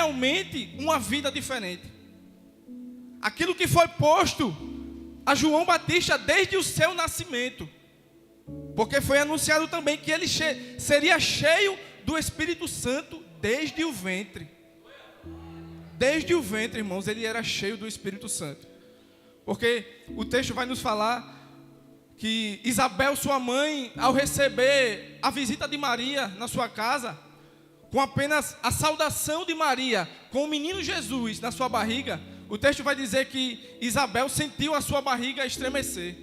realmente uma vida diferente. Aquilo que foi posto a João Batista desde o seu nascimento. Porque foi anunciado também que ele seria cheio do Espírito Santo desde o ventre. Desde o ventre, irmãos, ele era cheio do Espírito Santo. Porque o texto vai nos falar que Isabel, sua mãe, ao receber a visita de Maria na sua casa, com apenas a saudação de Maria, com o menino Jesus na sua barriga, o texto vai dizer que Isabel sentiu a sua barriga estremecer.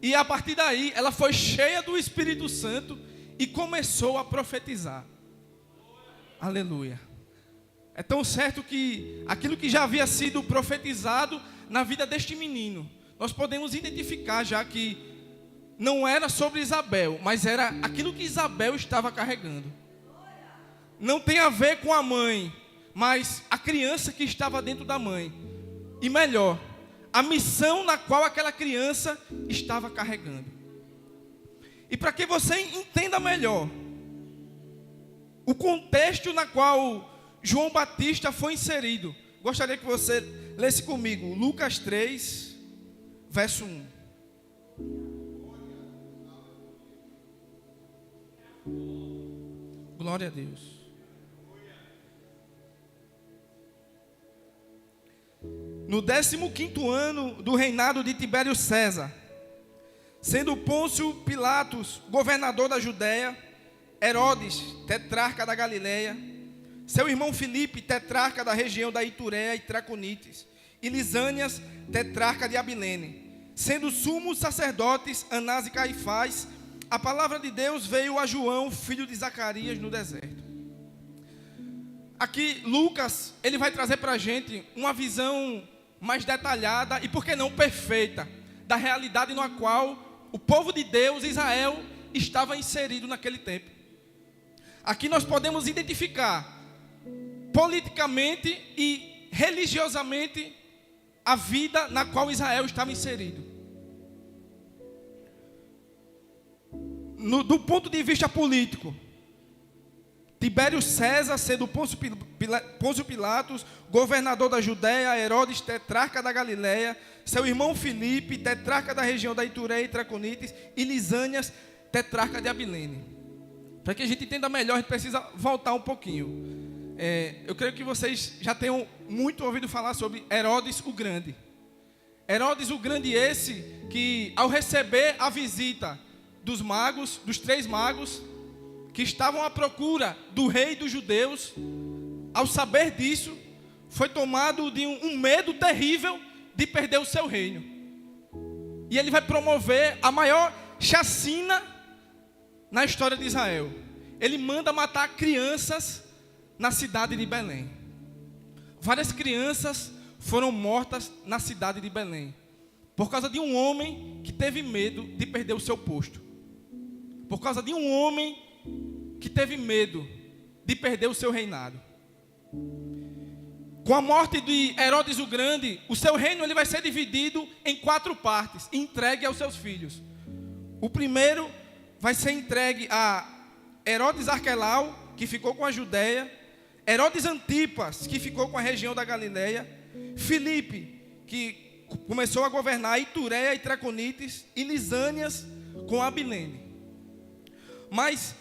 E a partir daí, ela foi cheia do Espírito Santo e começou a profetizar. Aleluia. É tão certo que aquilo que já havia sido profetizado na vida deste menino, nós podemos identificar já que não era sobre Isabel, mas era aquilo que Isabel estava carregando. Não tem a ver com a mãe, mas a criança que estava dentro da mãe. E melhor, a missão na qual aquela criança estava carregando. E para que você entenda melhor o contexto na qual João Batista foi inserido, gostaria que você lesse comigo Lucas 3, verso 1. Glória a Deus. No 15º ano do reinado de Tibério César, sendo Pôncio Pilatos governador da Judéia, Herodes, tetrarca da Galileia, seu irmão Filipe, tetrarca da região da Itureia e Traconites, e Lisânias, tetrarca de Abilene, sendo sumos sacerdotes Anás e Caifás, a palavra de Deus veio a João, filho de Zacarias, no deserto. Aqui Lucas, ele vai trazer para a gente uma visão mais detalhada e, por que não, perfeita, da realidade na qual o povo de Deus, Israel, estava inserido naquele tempo. Aqui nós podemos identificar politicamente e religiosamente a vida na qual Israel estava inserido. Do ponto de vista político, Tibério César, sendo Pôncio Pilatos, governador da Judéia, Herodes, tetrarca da Galileia, seu irmão Filipe, tetrarca da região da Itureia e Traconites, e Lisânias, tetrarca de Abilene. Para que a gente entenda melhor, a gente precisa voltar um pouquinho. Eu creio que vocês já tenham muito ouvido falar sobre Herodes o Grande. Herodes o Grande esse que, ao receber a visita dos magos, dos 3 magos, que estavam à procura do rei dos judeus, ao saber disso, foi tomado de um medo terrível de perder o seu reino. E ele vai promover a maior chacina na história de Israel. Ele manda matar crianças na cidade de Belém. Várias crianças foram mortas na cidade de Belém, por causa de um homem que teve medo de perder o seu posto. Por causa de um homem que teve medo de perder o seu reinado. Com a morte de Herodes o Grande, o seu reino ele vai ser dividido em 4 partes, entregue aos seus filhos. O primeiro vai ser entregue a Herodes Arquelau, que ficou com a Judéia, Herodes Antipas, que ficou com a região da Galileia, Filipe, que começou a governar Itureia e Traconites, e Lisânias com Abilene. Mas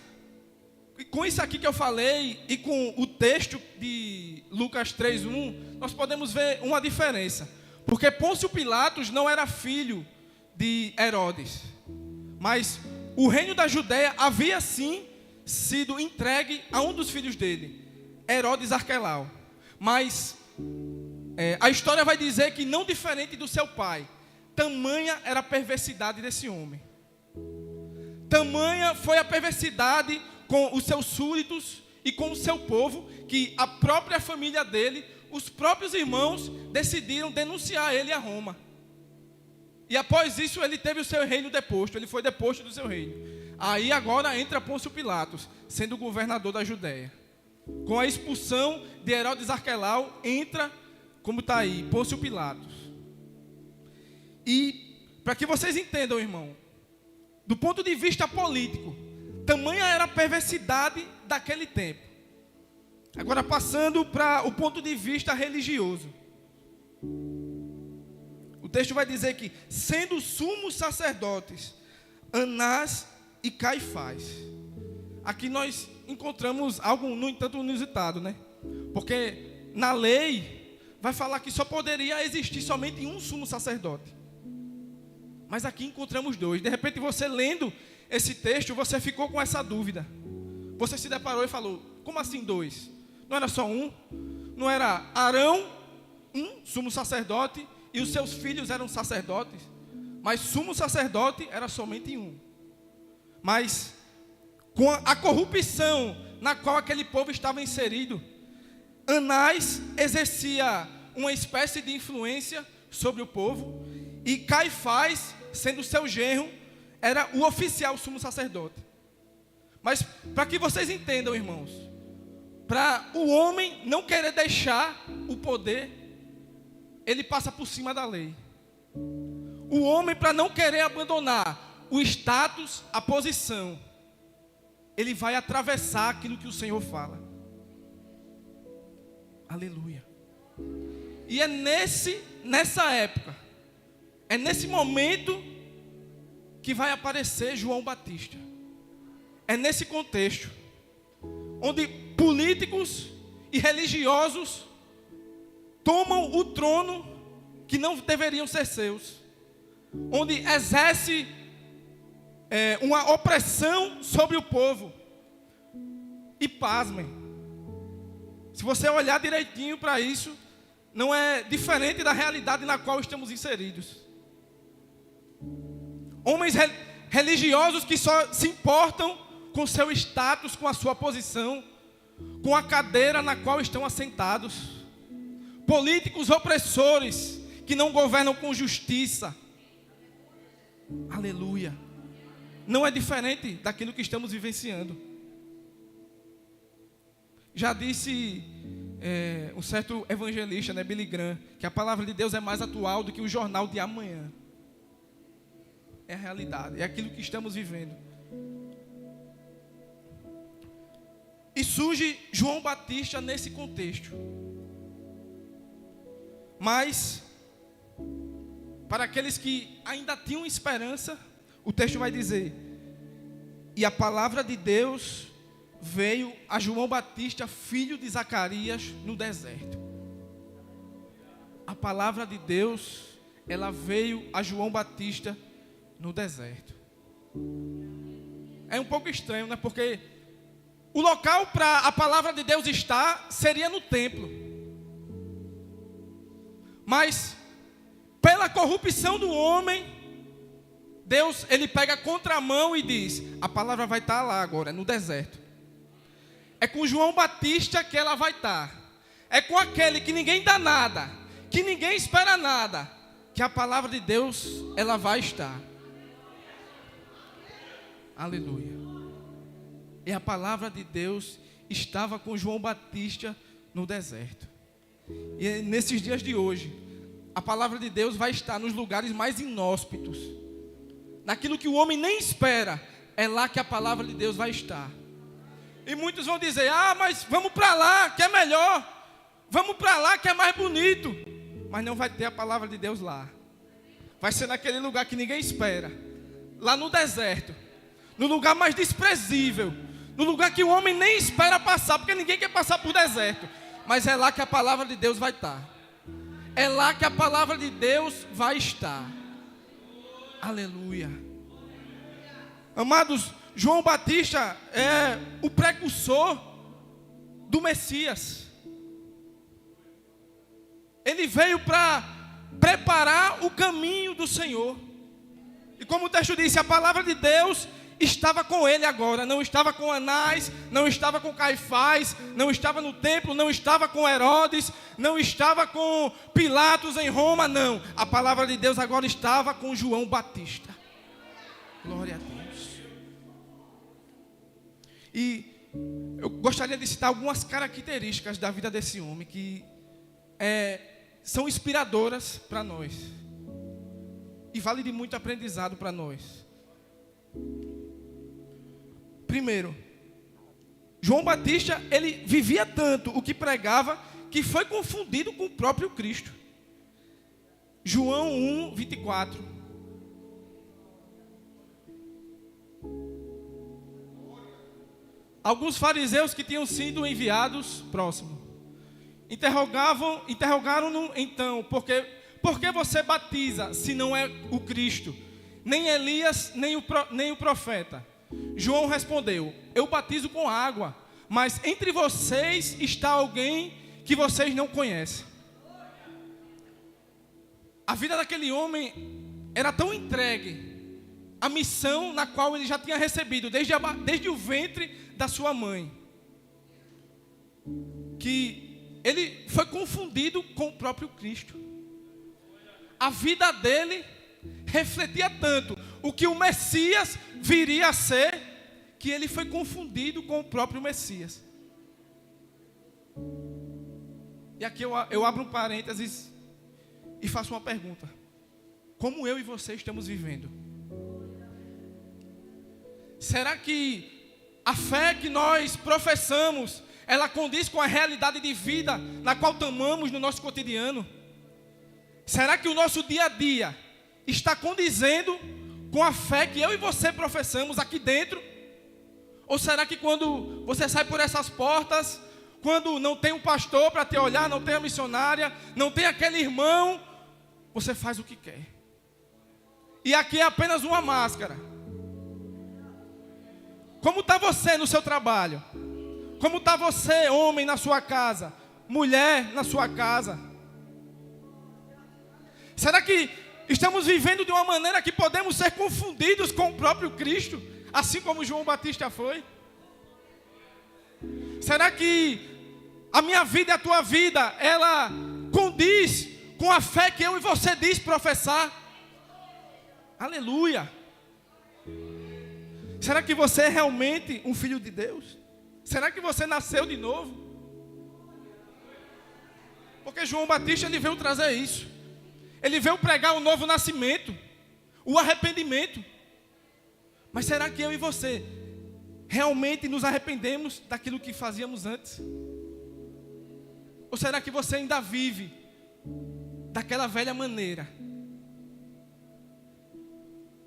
com isso aqui que eu falei e com o texto de Lucas 3:1, nós podemos ver uma diferença. Porque Pôncio Pilatos não era filho de Herodes, mas o reino da Judéia havia sim sido entregue a um dos filhos dele, Herodes Arquelau. Mas a história vai dizer que não diferente do seu pai, tamanha era a perversidade desse homem. Tamanha foi a perversidade com os seus súditos e com o seu povo, que a própria família dele, os próprios irmãos, decidiram denunciar ele a Roma. E após isso ele teve o seu reino deposto, ele foi deposto do seu reino. Aí agora entra Pôncio Pilatos, sendo governador da Judéia. Com a expulsão de Herodes Arquelau, entra, como está aí, Pôncio Pilatos. E para que vocês entendam, irmão, do ponto de vista político, tamanha era a perversidade daquele tempo. Agora passando para o ponto de vista religioso. O texto vai dizer que, sendo sumos sacerdotes, Anás e Caifás. Aqui nós encontramos algo, no entanto, inusitado, né? Porque na lei vai falar que só poderia existir somente um sumo sacerdote. Mas aqui encontramos dois. De repente você lendo esse texto, você ficou com essa dúvida. Você se deparou e falou, como assim dois? Não era só um? Não era Arão, um sumo sacerdote, e os seus filhos eram sacerdotes? Mas sumo sacerdote era somente um. Mas com a corrupção na qual aquele povo estava inserido, Anás exercia uma espécie de influência sobre o povo, e Caifás, sendo seu genro, era o oficial sumo sacerdote. Mas para que vocês entendam, irmãos, para o homem não querer deixar o poder, ele passa por cima da lei. O homem, para não querer abandonar o status, a posição, ele vai atravessar aquilo que o Senhor fala. Aleluia. E é nessa época, é nesse momento que vai aparecer João Batista. É nesse contexto onde políticos e religiosos tomam o trono que não deveriam ser seus, onde exerce uma opressão sobre o povo. E pasmem, se você olhar direitinho para isso, não é diferente da realidade na qual estamos inseridos. Homens religiosos que só se importam com seu status, com a sua posição, com a cadeira na qual estão assentados. Políticos opressores que não governam com justiça. Aleluia. Não é diferente daquilo que estamos vivenciando. Já disse um certo evangelista, né, Billy Graham, que a palavra de Deus é mais atual do que o jornal de amanhã. É a realidade, é aquilo que estamos vivendo. E surge João Batista nesse contexto. Mas, para aqueles que ainda tinham esperança, o texto vai dizer: e a palavra de Deus veio a João Batista, filho de Zacarias, no deserto. A palavra de Deus, ela veio a João Batista no deserto. É um pouco estranho, né? Porque o local para a palavra de Deus estar seria no templo. Mas, pela corrupção do homem, Deus, ele pega a contramão e diz: a palavra vai estar lá agora, no deserto. É com João Batista que ela vai estar. É com aquele que ninguém dá nada, que ninguém espera nada, que a palavra de Deus, ela vai estar. Aleluia. E a palavra de Deus estava com João Batista no deserto. E nesses dias de hoje, a palavra de Deus vai estar nos lugares mais inóspitos. Naquilo que o homem nem espera, é lá que a palavra de Deus vai estar. E muitos vão dizer: ah, mas vamos para lá, que é melhor. Vamos para lá, que é mais bonito. Mas não vai ter a palavra de Deus lá. Vai ser naquele lugar que ninguém espera. Lá no deserto. No lugar mais desprezível. No lugar que o homem nem espera passar, porque ninguém quer passar por deserto. Mas é lá que a palavra de Deus vai estar. É lá que a palavra de Deus vai estar. Aleluia. Amados, João Batista é o precursor do Messias. Ele veio para preparar o caminho do Senhor. E como o texto disse, a palavra de Deus estava com ele agora. Não estava com Anás, não estava com Caifás, não estava no templo, não estava com Herodes, não estava com Pilatos em Roma, não. A palavra de Deus agora estava com João Batista. Glória a Deus. E eu gostaria de citar algumas características da vida desse homem que são inspiradoras para nós. E vale de muito aprendizado para nós. Primeiro, João Batista, ele vivia tanto o que pregava, que foi confundido com o próprio Cristo. João 1, 24. Alguns fariseus que tinham sido enviados, próximo, interrogaram-no então, por que você batiza, se não é o Cristo, nem Elias, nem o profeta? João respondeu: eu batizo com água, mas entre vocês está alguém que vocês não conhecem. A vida daquele homem era tão entregue à missão na qual ele já tinha recebido desde o ventre da sua mãe, que ele foi confundido com o próprio Cristo. A vida dele refletia tanto o que o Messias viria a ser, que ele foi confundido com o próprio Messias. E aqui eu abro um parênteses e faço uma pergunta: como eu e você estamos vivendo? Será que a fé que nós professamos, ela condiz com a realidade de vida na qual tomamos no nosso cotidiano? Será que o nosso dia a dia está condizendo com a fé que eu e você professamos aqui dentro? Ou será que quando você sai por essas portas, quando não tem um pastor para te olhar, não tem a missionária, não tem aquele irmão, você faz o que quer? E aqui é apenas uma máscara. Como está você no seu trabalho? Como está você, homem, na sua casa? Mulher, na sua casa? Será que estamos vivendo de uma maneira que podemos ser confundidos com o próprio Cristo, assim como João Batista foi? Será que a minha vida e a tua vida, ela condiz com a fé que eu e você diz professar? Aleluia! Será que você é realmente um filho de Deus? Será que você nasceu de novo? Porque João Batista, ele veio trazer isso. Ele veio pregar o novo nascimento, o arrependimento. Mas será que eu e você realmente nos arrependemos daquilo que fazíamos antes? Ou será que você ainda vive daquela velha maneira?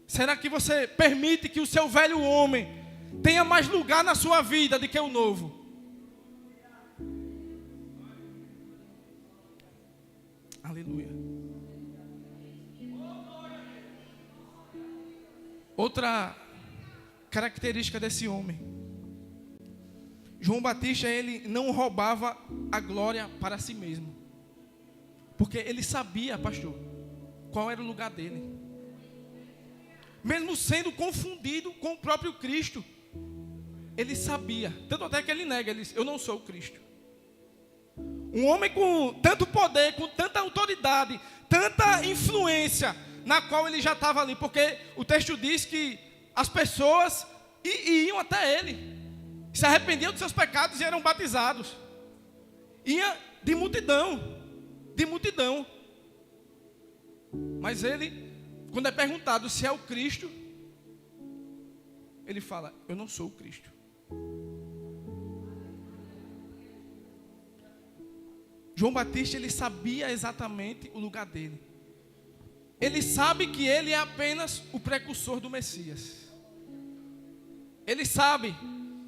Será que você permite que o seu velho homem tenha mais lugar na sua vida do que o novo? Aleluia. Outra característica desse homem: João Batista, ele não roubava a glória para si mesmo, porque ele sabia, pastor, qual era o lugar dele. Mesmo sendo confundido com o próprio Cristo, ele sabia, tanto até que ele nega, ele diz: eu não sou o Cristo. Um homem com tanto poder, com tanta autoridade, tanta influência, na qual ele já estava ali, porque o texto diz que as pessoas iam até ele, se arrependiam dos seus pecados e eram batizados. Ia de multidão, de multidão. Mas ele, quando é perguntado se é o Cristo, ele fala: eu não sou o Cristo. João Batista, ele sabia exatamente o lugar dele. Ele sabe que ele é apenas o precursor do Messias. Ele sabe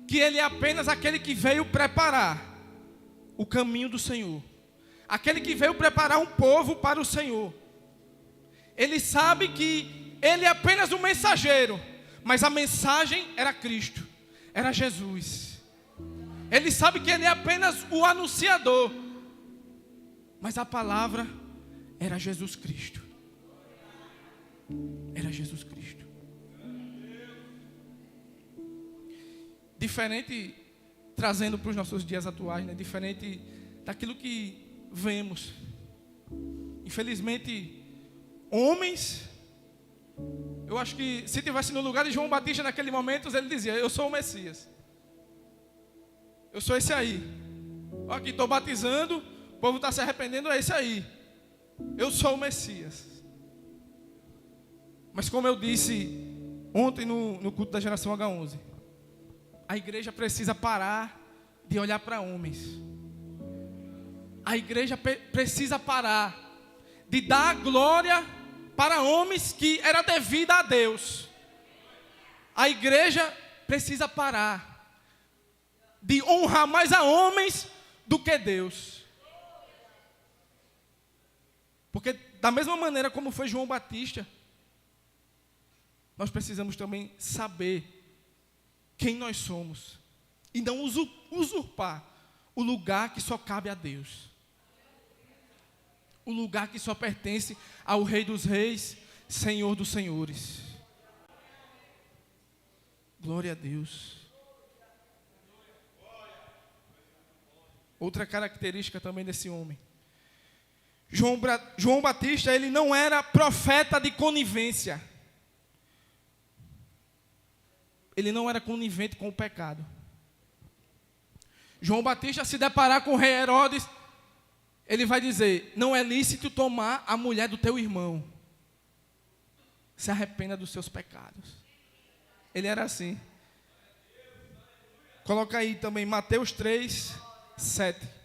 que ele é apenas aquele que veio preparar o caminho do Senhor. Aquele que veio preparar um povo para o Senhor. Ele sabe que ele é apenas um mensageiro, mas a mensagem era Cristo, era Jesus. Ele sabe que ele é apenas o anunciador, mas a palavra era Jesus Cristo. Era Jesus Cristo. Diferente, trazendo para os nossos dias atuais, né? Diferente daquilo que vemos. Infelizmente, homens, eu acho que se tivesse no lugar de João Batista naquele momento, ele dizia: eu sou o Messias. Eu sou esse aí. Aqui estou batizando, o povo está se arrependendo, é esse aí. Eu sou o Messias. Mas como eu disse ontem no culto da geração H11, a igreja precisa parar de olhar para homens. A igreja precisa parar de dar glória para homens que era devida a Deus. A igreja precisa parar de honrar mais a homens do que Deus. Porque da mesma maneira como foi João Batista, nós precisamos também saber quem nós somos e não usurpar o lugar que só cabe a Deus. O lugar que só pertence ao Rei dos Reis, Senhor dos Senhores. Glória a Deus. Outra característica também desse homem. João Batista, ele não era profeta de conivência. Ele não era conivente com o pecado. João Batista, se deparar com o rei Herodes, ele vai dizer: não é lícito tomar a mulher do teu irmão. Se arrependa dos seus pecados. Ele era assim. Coloca aí também Mateus 3, 7.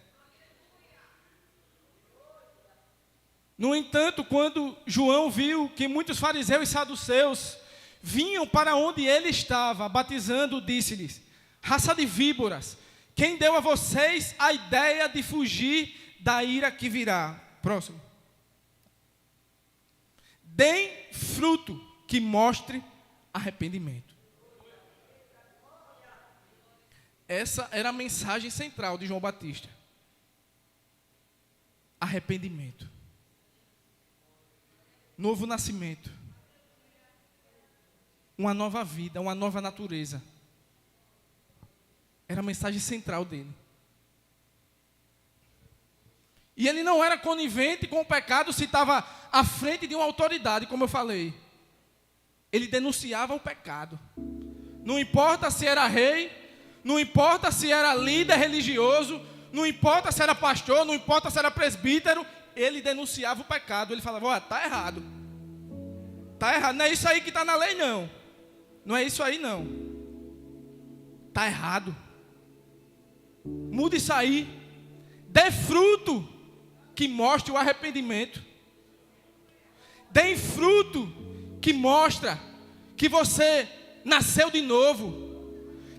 No entanto, quando João viu que muitos fariseus e saduceus vinham para onde ele estava, batizando, disse-lhes: raça de víboras, quem deu a vocês a ideia de fugir da ira que virá? Próximo. Deem fruto que mostre arrependimento. Essa era a mensagem central de João Batista. Arrependimento. Novo nascimento. Uma nova vida, uma nova natureza. Era a mensagem central dele. E ele não era conivente com o pecado se estava à frente de uma autoridade, como eu falei. Ele denunciava o pecado. Não importa se era rei, não importa se era líder religioso, não importa se era pastor, não importa se era presbítero, ele denunciava o pecado. Ele falava: ó, está errado. Está errado, não é isso aí que está na lei, não. Não é isso aí, não. Está errado. Muda isso aí. Dê fruto que mostre o arrependimento. Dê fruto que mostra que você nasceu de novo.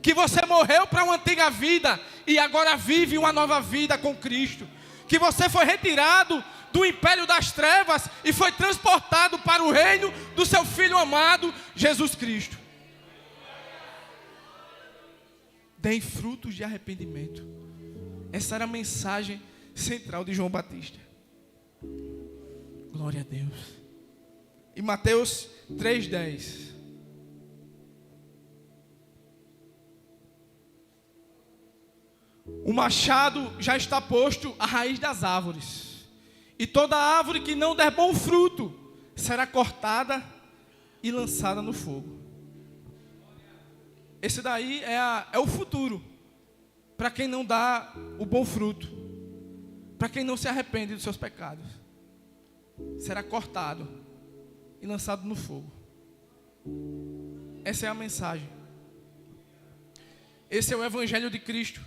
Que você morreu para uma antiga vida e agora vive uma nova vida com Cristo. Que você foi retirado do império das trevas e foi transportado para o reino do seu Filho amado, Jesus Cristo. Deem frutos de arrependimento. Essa era a mensagem central de João Batista. Glória a Deus. E Mateus 3:10. O machado já está posto à raiz das árvores, e toda árvore que não der bom fruto será cortada e lançada no fogo. Esse daí é o futuro para quem não dá o bom fruto, para quem não se arrepende dos seus pecados. Será cortado e lançado no fogo. Essa é a mensagem. Esse é o Evangelho de Cristo.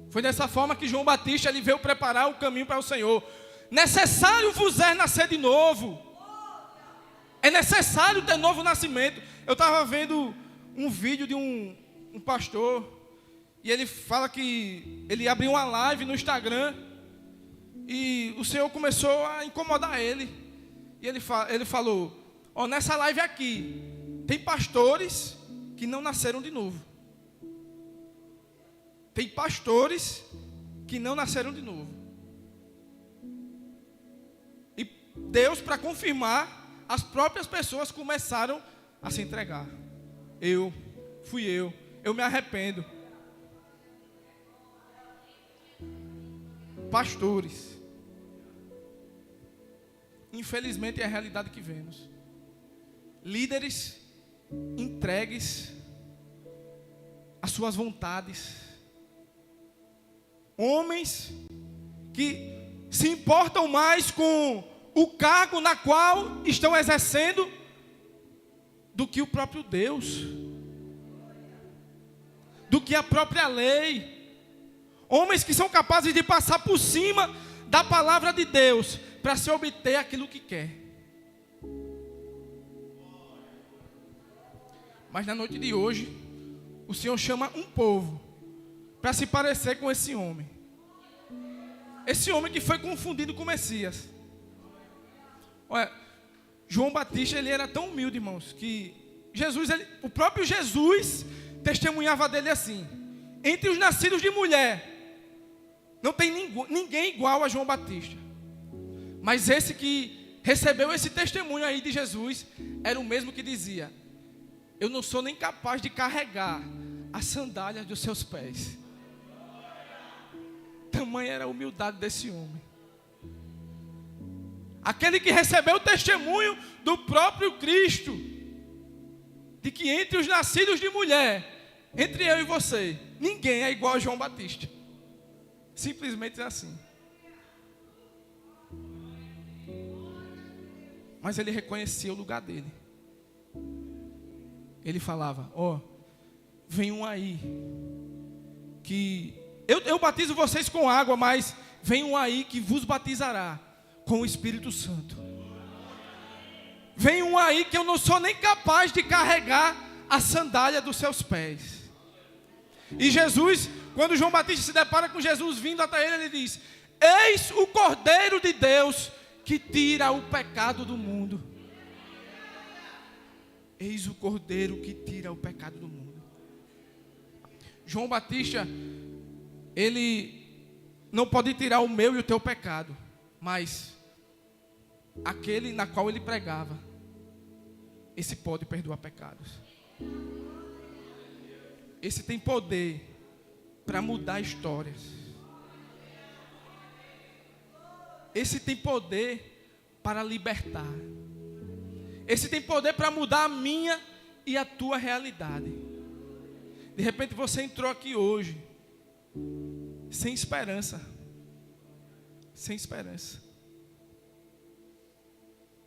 Foi dessa forma que João Batista ele veio preparar o caminho para o Senhor. Necessário vos é nascer de novo. É necessário ter novo nascimento. Eu estava vendo um vídeo de um pastor, e ele fala que ele abriu uma live no Instagram, e o Senhor começou a incomodar ele. E ele falou: ó, nessa live aqui, tem pastores que não nasceram de novo. Tem pastores que não nasceram de novo. E Deus, para confirmar, as próprias pessoas começaram a se entregar. Fui eu me arrependo. Pastores. Infelizmente é a realidade que vemos. Líderes entregues às suas vontades. Homens que se importam mais com o cargo na qual estão exercendo do que o próprio Deus. do que a própria lei. Homens que são capazes de passar por cima da palavra de Deus para se obter aquilo que quer. Mas na noite de hoje, o Senhor chama um povo para se parecer com esse homem. Esse homem que foi confundido com o Messias. Olha, João Batista, ele era tão humilde, irmãos, que o próprio Jesus testemunhava dele assim: entre os nascidos de mulher, não tem ninguém igual a João Batista. Mas esse que recebeu esse testemunho aí de Jesus, era o mesmo que dizia: eu não sou nem capaz de carregar as sandálias dos seus pés. Tamanha era a humildade desse homem. Aquele que recebeu o testemunho do próprio Cristo, de que entre os nascidos de mulher, entre eu e você, ninguém é igual a João Batista. Simplesmente é assim. Mas ele reconhecia o lugar dele. Ele falava: vem um aí, que eu batizo vocês com água, mas vem um aí que vos batizará com o Espírito Santo. Vem um aí que eu não sou nem capaz de carregar a sandália dos seus pés. E Jesus, quando João Batista se depara com Jesus vindo até ele, ele diz: eis o Cordeiro de Deus que tira o pecado do mundo. Eis o Cordeiro que tira o pecado do mundo. João Batista, ele não pode tirar o meu e o teu pecado, mas aquele na qual ele pregava, esse pode perdoar pecados. Esse tem poder para mudar histórias. Esse tem poder para libertar. Esse tem poder para mudar a minha e a tua realidade. De repente você entrou aqui hoje sem esperança. Sem esperança.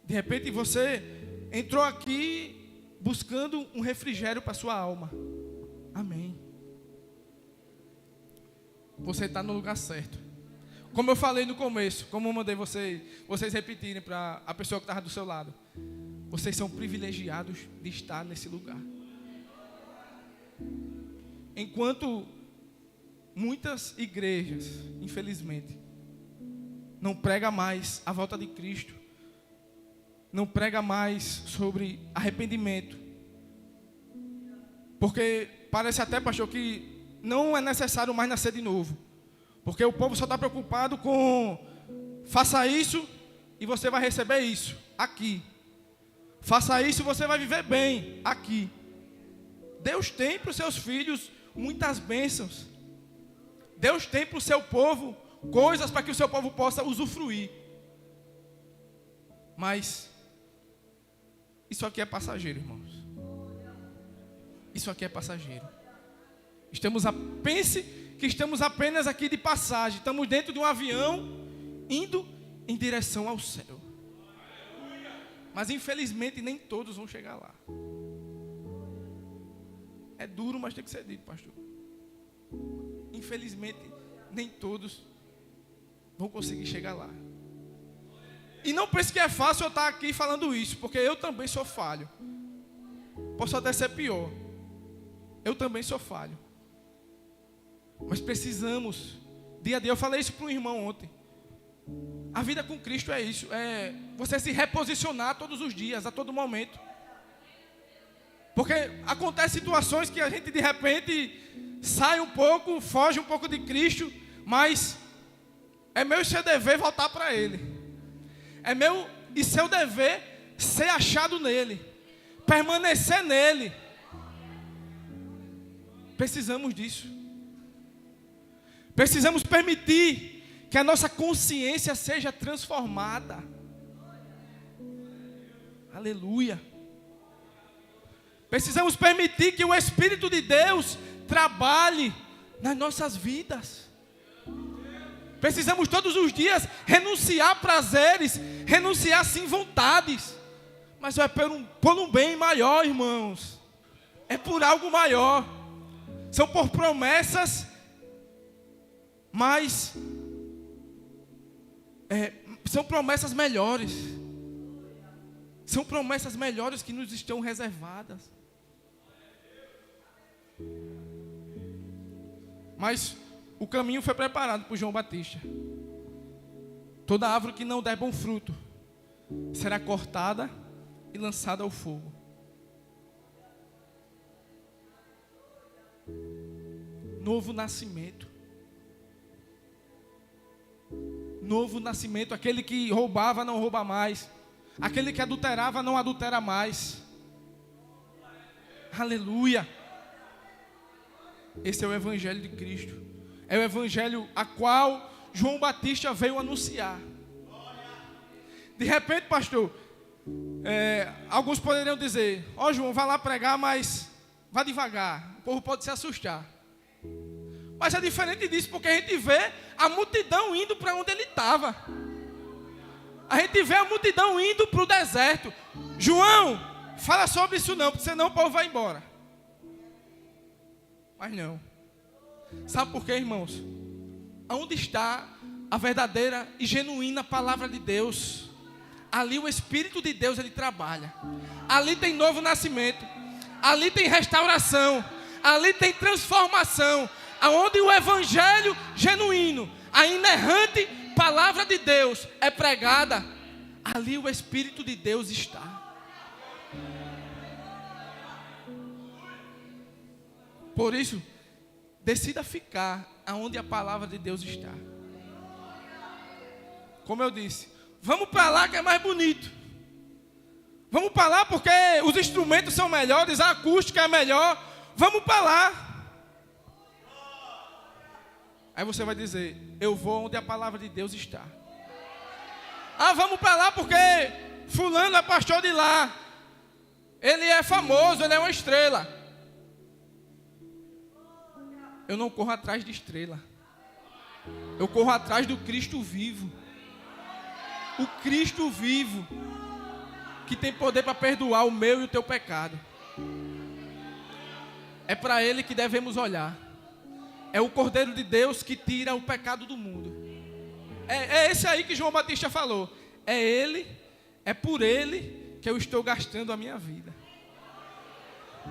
De repente você entrou aqui buscando um refrigério para sua alma. Amém. Você está no lugar certo. Como eu falei no começo, como eu mandei vocês repetirem para a pessoa que estava do seu lado. Vocês são privilegiados de estar nesse lugar. Enquanto muitas igrejas, infelizmente, não pregam mais a volta de Cristo, não pregam mais sobre arrependimento, porque parece até, pastor, que não é necessário mais nascer de novo, porque o povo só está preocupado com: faça isso e você vai receber isso aqui. Faça isso e você vai viver bem aqui. Deus tem para os seus filhos muitas bênçãos. Deus tem para o seu povo coisas para que o seu povo possa usufruir. Mas isso aqui é passageiro, irmãos. Isso aqui é passageiro. Pense que estamos apenas aqui de passagem. Estamos dentro de um avião indo em direção ao céu. Mas infelizmente nem todos vão chegar lá. É duro, mas tem que ser dito, pastor. Infelizmente nem todos vão conseguir chegar lá. E não pense que é fácil eu estar aqui falando isso, porque eu também sou falho. Posso até ser pior. Eu também sou falho. Mas precisamos, dia a dia, eu falei isso para um irmão ontem. A vida com Cristo é isso, é você se reposicionar todos os dias, a todo momento. Porque acontecem situações que a gente de repente sai um pouco, foge um pouco de Cristo, mas é meu e seu dever voltar para Ele. É meu e seu dever ser achado nele, permanecer nele. Precisamos disso. Precisamos permitir que a nossa consciência seja transformada. Aleluia. Precisamos permitir que o Espírito de Deus trabalhe nas nossas vidas. Precisamos todos os dias renunciar a prazeres, renunciar sim vontades. Mas é por um bem maior, irmãos. É por algo maior. São por promessas, mas são promessas melhores. São promessas melhores que nos estão reservadas. Mas o caminho foi preparado por João Batista. Toda árvore que não der bom fruto será cortada e lançada ao fogo. Novo nascimento. Novo nascimento. Aquele que roubava não rouba mais. Aquele que adulterava não adultera mais. Aleluia. Esse é o Evangelho de Cristo. É o Evangelho a qual João Batista veio anunciar. De repente, pastor, alguns poderiam dizer: ó, João, vá lá pregar, mas vá devagar. O povo pode se assustar. Mas é diferente disso, porque a gente vê a multidão indo para onde ele estava. A gente vê a multidão indo para o deserto. João, fala sobre isso não, porque senão o povo vai embora. Mas não. Sabe por quê, irmãos? Onde está a verdadeira e genuína palavra de Deus? Ali o Espírito de Deus, ele trabalha. Ali tem novo nascimento. Ali tem restauração. Ali tem transformação. Aonde o Evangelho genuíno, a inerrante palavra de Deus é pregada, ali o Espírito de Deus está. Por isso, decida ficar aonde a palavra de Deus está. Como eu disse, vamos para lá que é mais bonito. Vamos para lá porque os instrumentos são melhores, a acústica é melhor. Vamos para lá. Aí você vai dizer: eu vou onde a palavra de Deus está. Ah, vamos para lá porque fulano é pastor de lá. Ele é famoso, ele é uma estrela. Eu não corro atrás de estrela. Eu corro atrás do Cristo vivo. O Cristo vivo, que tem poder para perdoar o meu e o teu pecado. É para Ele que devemos olhar. É o Cordeiro de Deus que tira o pecado do mundo. É esse aí que João Batista falou. É Ele, é por Ele que eu estou gastando a minha vida.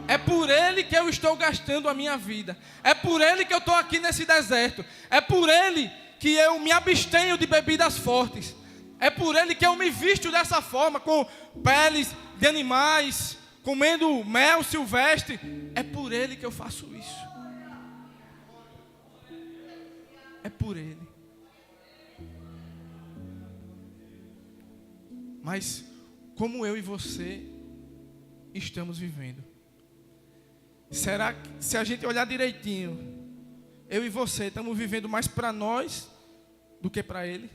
É por Ele que eu estou gastando a minha vida. É por Ele que eu estou aqui nesse deserto. É por Ele que eu me abstenho de bebidas fortes. É por Ele que eu me visto dessa forma, com peles de animais, comendo mel silvestre. É por Ele que eu faço isso. É por Ele. Mas como eu e você estamos vivendo? Será que, se a gente olhar direitinho, eu e você estamos vivendo mais para nós do que para Ele?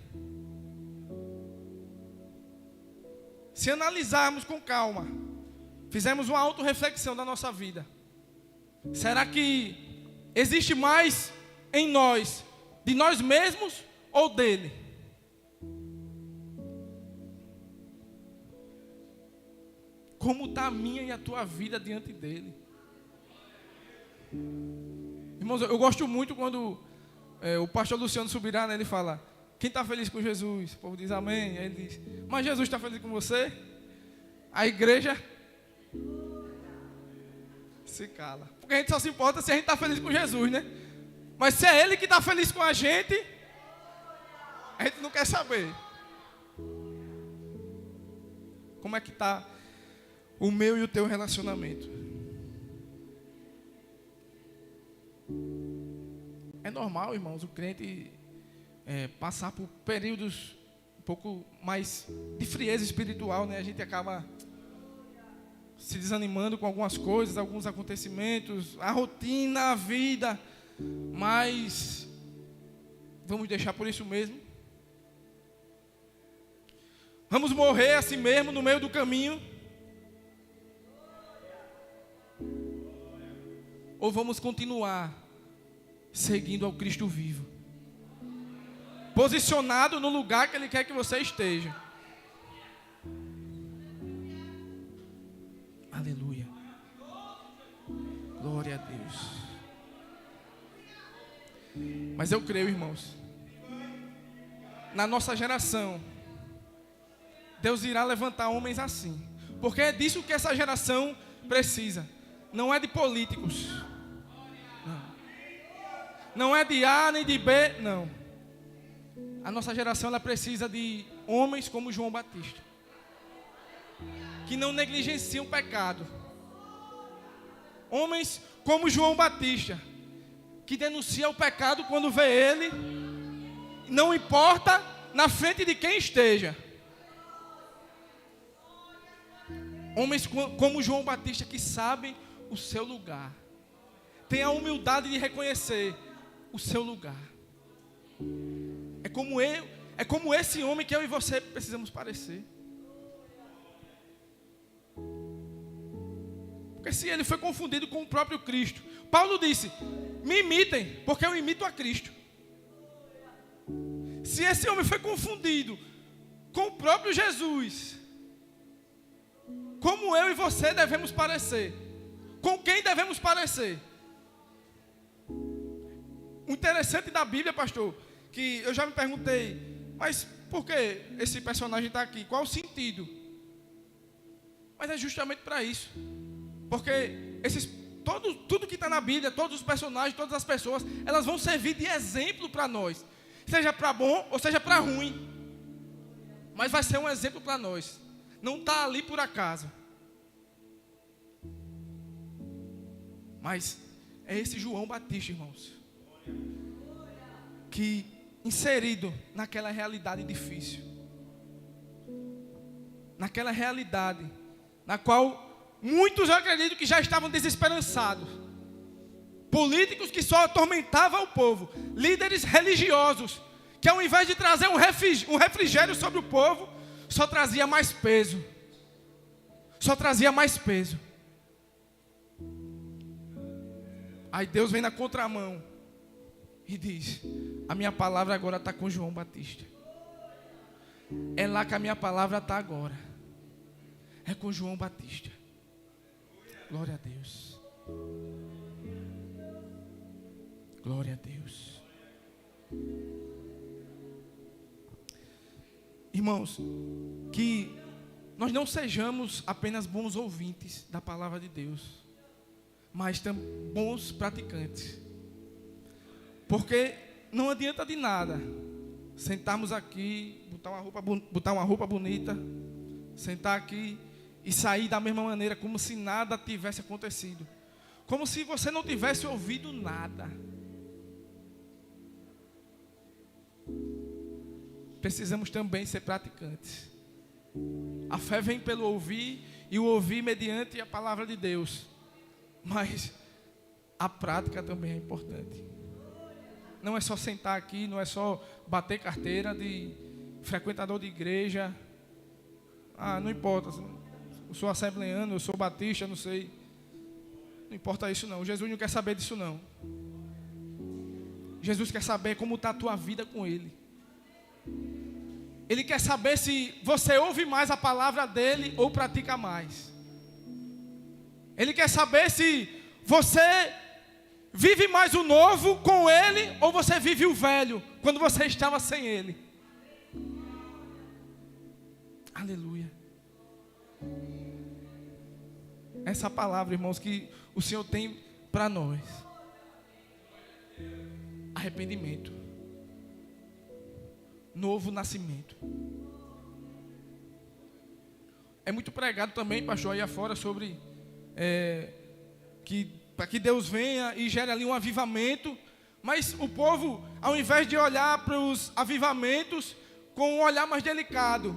Se analisarmos com calma, fizermos uma autorreflexão da nossa vida, será que existe mais em nós de nós mesmos ou dele? Como está a minha e a tua vida diante dele? Irmãos, eu gosto muito quando o pastor Luciano Subirá, né, ele fala: quem está feliz com Jesus? O povo diz amém. Aí ele diz: mas Jesus está feliz com você? A igreja se cala. Porque a gente só se importa se a gente está feliz com Jesus, né? Mas se é Ele que está feliz com a gente não quer saber. Como é que está o meu e o teu relacionamento? É normal, irmãos, o crente passar por períodos um pouco mais de frieza espiritual, né? A gente acaba se desanimando com algumas coisas, alguns acontecimentos, a rotina, a vida, mas vamos deixar por isso mesmo. Vamos morrer assim mesmo no meio do caminho? Ou vamos continuar seguindo ao Cristo vivo, posicionado no lugar que Ele quer que você esteja? Aleluia. Glória a Deus. Mas eu creio, irmãos, na nossa geração, Deus irá levantar homens assim. Porque é disso que essa geração precisa. Não é de políticos. Não é de A nem de B, não. A nossa geração ela precisa de homens como João Batista, que não negligenciam o pecado. Homens como João Batista, que denuncia o pecado quando vê ele, não importa na frente de quem esteja. Homens como João Batista, que sabem o seu lugar, tem a humildade de reconhecer o seu lugar. É como esse homem que eu e você precisamos parecer. Porque se ele foi confundido com o próprio Cristo, Paulo disse: me imitem, porque eu imito a Cristo. Se esse homem foi confundido com o próprio Jesus, como eu e você devemos parecer? Com quem devemos parecer? O interessante da Bíblia, pastor, que eu já me perguntei, mas por que esse personagem está aqui? Qual o sentido? Mas é justamente para isso. Porque tudo que está na Bíblia, todos os personagens, todas as pessoas, elas vão servir de exemplo para nós. Seja para bom ou seja para ruim. Mas vai ser um exemplo para nós. Não está ali por acaso. Mas é esse João Batista, irmãos, que inserido naquela realidade difícil, naquela realidade na qual muitos, eu acredito, que já estavam desesperançados, políticos que só atormentavam o povo, líderes religiosos que ao invés de trazer um refrigério sobre o povo, só trazia mais peso, Aí Deus vem na contramão e diz: a minha palavra agora está com João Batista. É lá que a minha palavra está agora. É com João Batista. Glória a Deus. Glória a Deus. Irmãos, que nós não sejamos apenas bons ouvintes da palavra de Deus, mas também bons praticantes. Porque não adianta de nada sentarmos aqui, botar uma roupa bonita, sentar aqui e sair da mesma maneira, como se nada tivesse acontecido, como se você não tivesse ouvido nada. Precisamos também ser praticantes. A fé vem pelo ouvir, e o ouvir mediante a palavra de Deus. Mas a prática também é importante. Não é só sentar aqui, não é só bater carteira de frequentador de igreja. Não importa, eu sou assembleano, eu sou batista, não sei. Não importa isso não, Jesus não quer saber disso não. Jesus quer saber como está a tua vida com Ele. Ele quer saber se você ouve mais a palavra dEle ou pratica mais. Ele quer saber se você vive mais o novo com Ele ou você vive o velho quando você estava sem Ele. Aleluia. Essa palavra, irmãos, que o Senhor tem para nós. Arrependimento. Novo nascimento. É muito pregado também, pastor, aí afora sobre para que Deus venha e gere ali um avivamento. Mas o povo, ao invés de olhar para os avivamentos com um olhar mais delicado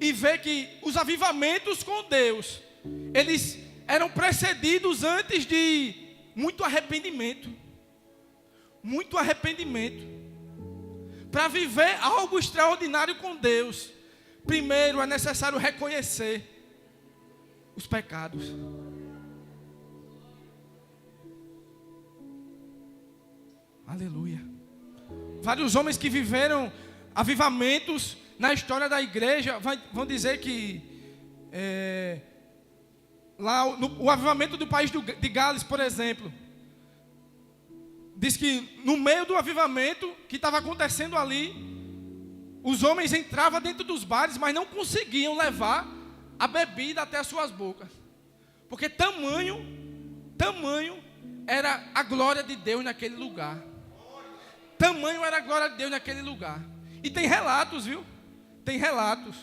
e ver que os avivamentos com Deus, eles eram precedidos antes de muito arrependimento. Muito arrependimento. Para viver algo extraordinário com Deus, primeiro é necessário reconhecer os pecados. Aleluia. Vários homens que viveram avivamentos na história da igreja vão dizer que lá o avivamento do país de Gales, por exemplo, diz que no meio do avivamento que estava acontecendo ali, os homens entravam dentro dos bares, mas não conseguiam levar a bebida até as suas bocas. Porque tamanho era a glória de Deus naquele lugar. Tamanho era a glória de Deus naquele lugar. E tem relatos, viu? Tem relatos.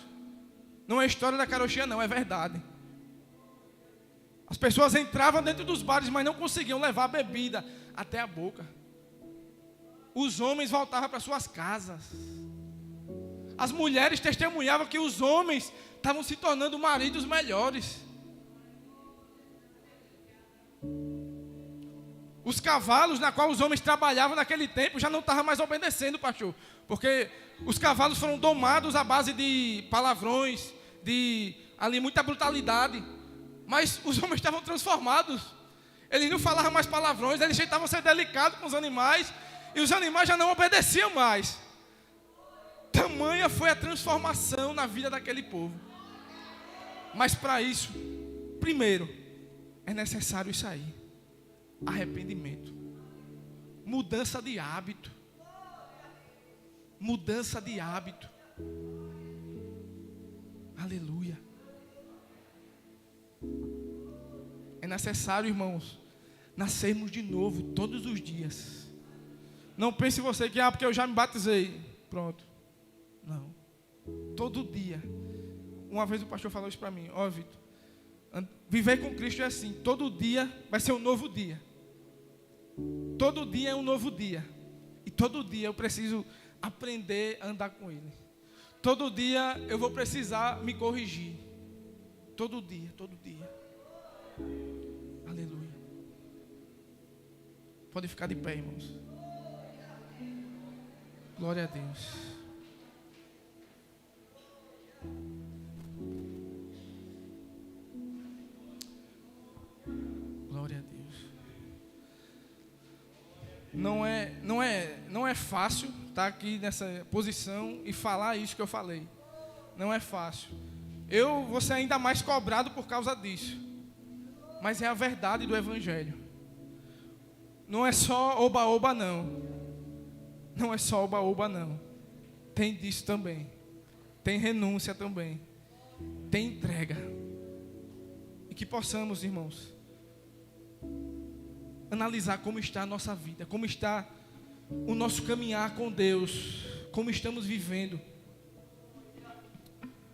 Não é história da carochinha não, é verdade. As pessoas entravam dentro dos bares, mas não conseguiam levar a bebida até a boca. Os homens voltavam para suas casas. As mulheres testemunhavam que os homens estavam se tornando maridos melhores. Os cavalos na qual os homens trabalhavam naquele tempo já não estavam mais obedecendo, pastor. Porque os cavalos foram domados à base de palavrões, de ali muita brutalidade. Mas os homens estavam transformados. Eles não falavam mais palavrões, eles tentavam ser delicados com os animais. E os animais já não obedeciam mais. Tamanha foi a transformação na vida daquele povo. Mas para isso, primeiro, é necessário isso aí. Arrependimento. Mudança de hábito. Mudança de hábito. Aleluia. É necessário, irmãos, nascermos de novo todos os dias. Não pense você que, porque eu já me batizei. Pronto. Não. Todo dia. Uma vez o pastor falou isso para mim. Ó, Vitor, viver com Cristo é assim. Todo dia vai ser um novo dia. Todo dia é um novo dia. E todo dia eu preciso aprender a andar com Ele. Todo dia eu vou precisar me corrigir. Todo dia, todo dia. Aleluia. Pode ficar de pé, irmãos. Glória a Deus. Glória a Deus. Não é fácil estar aqui nessa posição e falar isso que eu falei. Não é fácil. Eu vou ser ainda mais cobrado por causa disso. Mas é a verdade do Evangelho. Não é só oba-oba, não. Não é só oba-oba, não. Tem disso também. Tem renúncia também. Tem entrega. E que possamos, irmãos, analisar como está a nossa vida, como está o nosso caminhar com Deus, como estamos vivendo.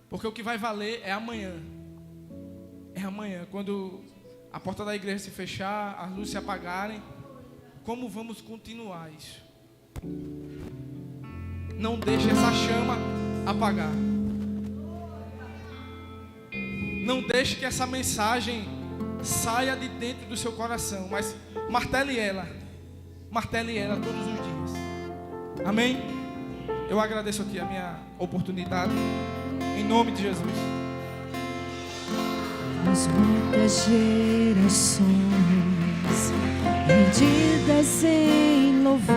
Porque o que vai valer é amanhã. É amanhã, quando a porta da igreja se fechar, as luzes se apagarem, como vamos continuar isso? Não deixe essa chama apagar. Não deixe que essa mensagem saia de dentro do seu coração, mas martele ela todos os dias. Amém? Eu agradeço aqui a minha oportunidade, em nome de Jesus. As muitas gerações rendidas em louvor,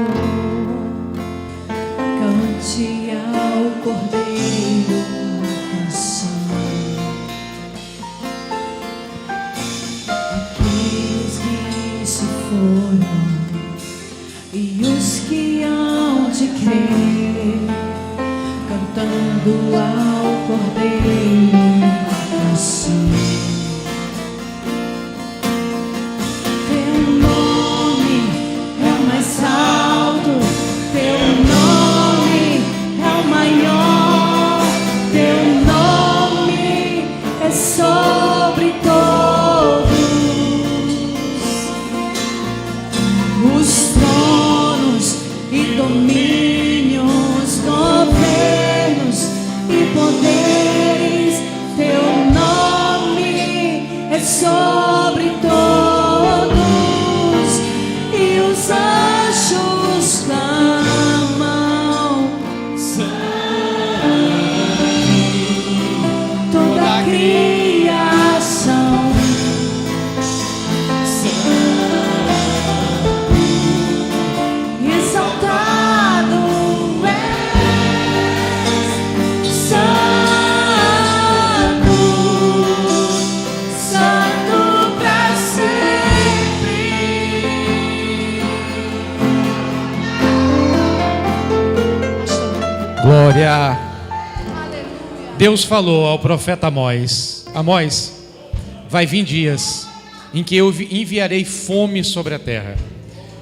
cante ao Cordeiro uma canção. Aqueles que se foram e os que hão de crer, cantando ao Cordeiro uma canção. Sobre todos os tronos e domínios, governos e poderes, teu nome é sobre todos, e os anjos clamam, toda a criação exaltado és, santo, santo. glória. Deus falou ao profeta Amós: Amós, vai vir dias em que eu enviarei fome sobre a terra,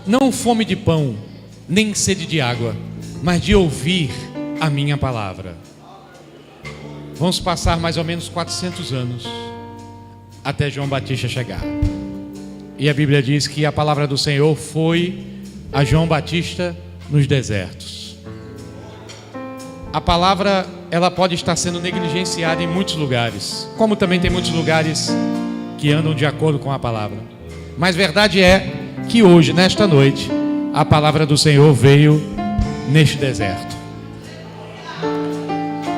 não fome de pão, nem sede de água, mas de ouvir a minha palavra. Vamos passar mais ou menos 400 anos até João Batista chegar. E a Bíblia diz que a palavra do Senhor foi a João Batista nos desertos. A palavra, ela pode estar sendo negligenciada em muitos lugares, como também tem muitos lugares que andam de acordo com a palavra. Mas verdade é que hoje, nesta noite, a palavra do Senhor veio neste deserto.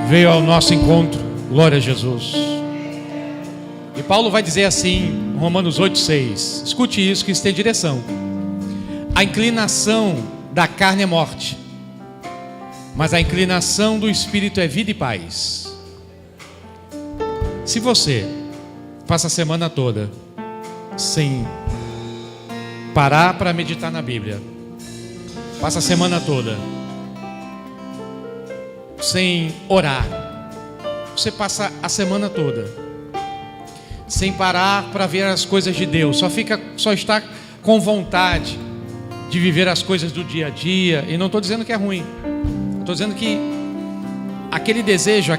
Veio ao nosso encontro, glória a Jesus. E Paulo vai dizer assim, Romanos 8,6. Escute isso, que isso tem direção. A inclinação da carne é morte, mas a inclinação do Espírito é vida e paz. Se você passa a semana toda sem parar para meditar na Bíblia, passa a semana toda sem orar, você passa a semana toda sem parar para ver as coisas de Deus, só está com vontade de viver as coisas do dia a dia, e não estou dizendo que é ruim, estou dizendo que aquele desejo,